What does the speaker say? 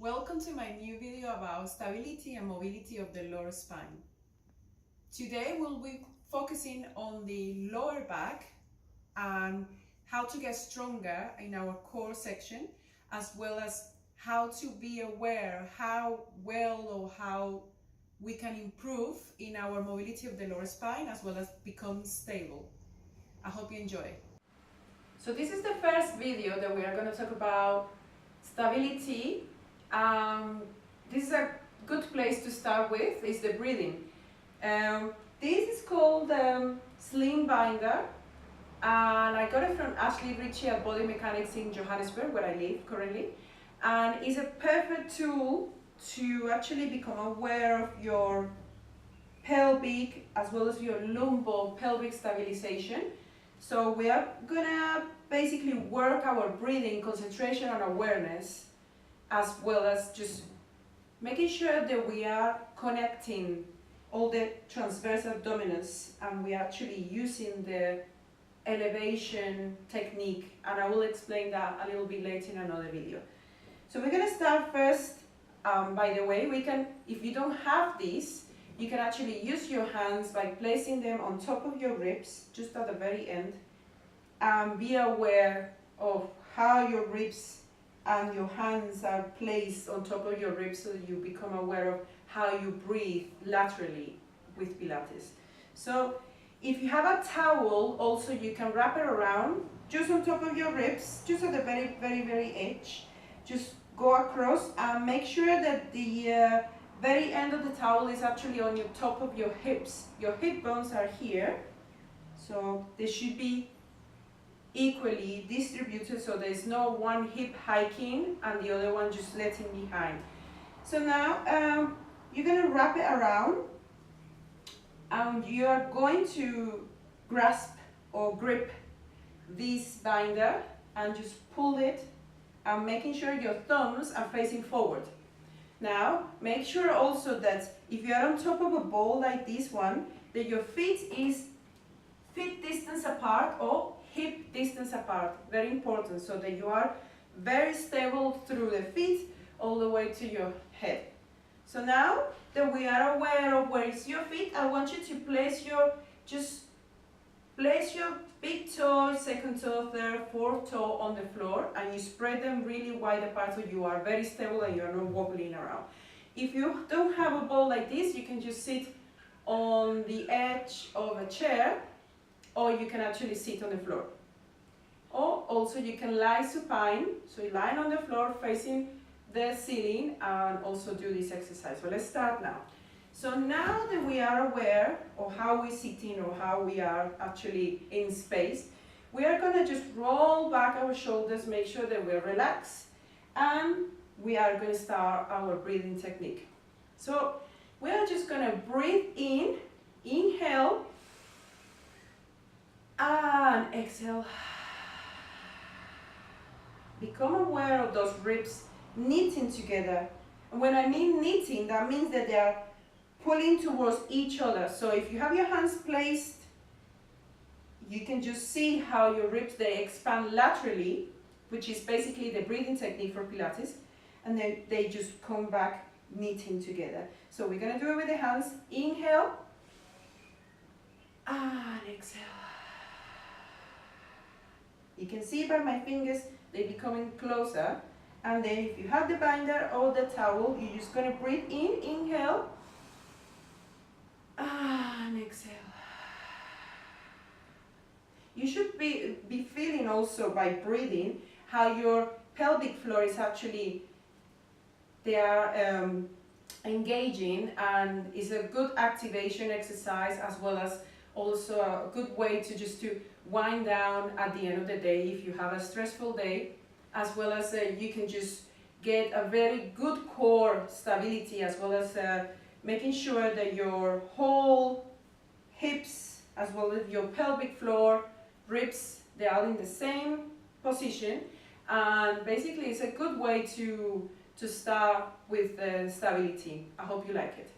Welcome to my new video about stability and mobility of the lower spine. Today we'll be focusing on the lower back and how to get stronger in our core section, as well as how to be aware how well or how we can improve in our mobility of the lower spine, as well as become stable. I hope you enjoy. So this is the first video that we are going to talk about stability. This is a good place to start with, is the breathing. This is called Slim Binder, and I got it from Ashley Ritchie at Body Mechanics in Johannesburg, where I live currently. And it's a perfect tool to actually become aware of your pelvic as well as your lumbar pelvic stabilization. So we are gonna basically work our breathing, concentration and awareness, as well as just making sure that we are connecting all the transverse abdominis and we are actually using the elevation technique, and I will explain that a little bit later in another video. So we're going to start first, by the way, if you don't have this, you can actually use your hands by placing them on top of your ribs, just at the very end, and be aware of how your ribs and your hands are placed on top of your ribs, so that you become aware of how you breathe laterally with Pilates. So if you have a towel, also you can wrap it around just on top of your ribs, just at the very edge. Just go across and make sure that the very end of the towel is actually on your top of your hips. Your hip bones are here, so they should be equally distributed, so there's no one hip hiking and the other one just letting behind. So now you're going to wrap it around, and you are going to grasp or grip this binder and just pull it, and making sure your thumbs are facing forward. Now make sure also that if you are on top of a ball like this one, that your feet is feet distance apart or hip distance apart. Very important, so that you are very stable through the feet all the way to your head. So now that we are aware of where is your feet, I want you to place your big toe, second toe, third, fourth toe on the floor, and you spread them really wide apart so you are very stable and you are not wobbling around. If you don't have a ball like this, you can just sit on the edge of a chair, or you can actually sit on the floor. Or also you can lie supine, so you're lying on the floor facing the ceiling, and also do this exercise. So let's start now. So now that we are aware of how we're sitting or how we are actually in space, we are going to just roll back our shoulders, make sure that we're relaxed, and we are going to start our breathing technique. So we are just going to breathe in, inhale, and exhale. Become aware of those ribs knitting together. And when I mean knitting, that means that they are pulling towards each other. So if you have your hands placed, you can just see how your ribs, they expand laterally, which is basically the breathing technique for Pilates, and then they just come back knitting together. So we're going to do it with the hands. Inhale and exhale. You can see by my fingers they're becoming closer. And then if you have the binder or the towel, you're just going to breathe in, inhale, and exhale. You should be feeling also by breathing how your pelvic floor is actually, they are engaging, and is a good activation exercise, as well as also a good way to just to wind down at the end of the day if you have a stressful day, as well as you can just get a very good core stability, as well as making sure that your whole hips, as well as your pelvic floor, ribs, they are in the same position. And basically it's a good way to start with stability. I hope you like it.